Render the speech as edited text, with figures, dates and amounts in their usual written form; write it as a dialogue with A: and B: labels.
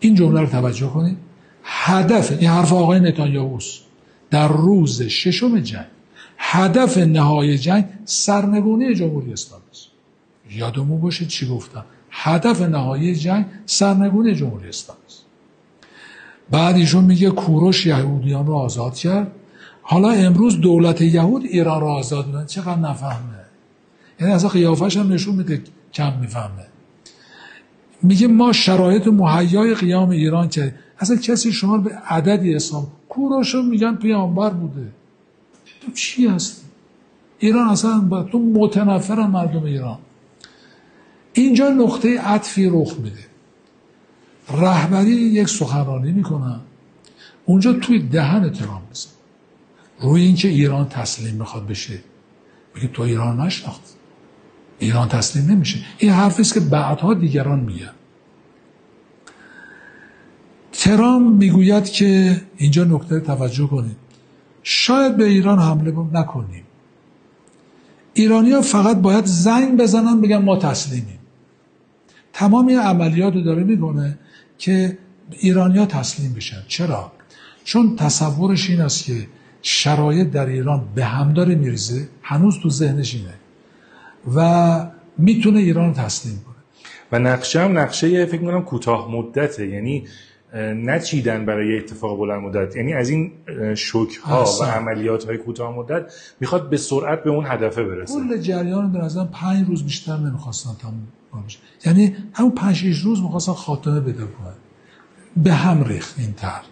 A: این جمله رو توجه کنید. هدف این حرف آقای نتانیاهوست در روز ششم جنگ، هدف نهایی جنگ سرنگونی جمهوری اسلامی است. یادمون باشه چی گفتم؟ هدف نهایی جنگ سرنگونی جمهوری اسلامی است. بعد ایشون میگه کوروش یهودیان رو آزاد کرد. حالا امروز دولت یهود ایران رو آزاد می‌کنه. چقدر نفهمه. یعنی اصلا قیافش هم نشون میده کم میفهمه. میگه ما شرایط مهیای قیام ایران کردیم. اصلا کسی شما به عددی حساب، کوروش رو میگن پیامبر بوده. تو چی هستی؟ ایران اصلا تو متنفر مردم ایران. اینجا نقطه عطفی رخ میده. رهبری یک سخنرانی میکنن، اونجا توی دهن ترامپ میزن روی اینکه ایران تسلیم میخواد بشه. میگه تو ایران نشناخت، ایران تسلیم نمیشه. این حرفی است که بعدها دیگران میگن. ترامپ میگوید که اینجا نکته توجه کنید، شاید به ایران حمله نکنیم. ایرانی‌ها فقط باید زنگ بزنن بگن ما تسلیمیم. تمام این عملیات رو داره میکنه که ایرانی‌ها تسلیم بشن. چرا؟ چون تصورش این است که شرایط در ایران به هم داره میریزه، هنوز تو ذهنش اینه و میتونه ایران تسلیم کنه.
B: و نقشه هم نقشه فکر می‌کنم کوتاه مدته، یعنی نچیدن برای اتفاق بلند مدت، یعنی از این شوک‌ها و عملیات‌های کوتاه مدت میخواد به سرعت به اون هدف برسه.
A: کل جریان به نظرم 5 روز بیشتر نمیخواستن تموم بشه، یعنی همون 5-6 روز میخواستن خاتمه بده کنن. به هم ریخت این طرح.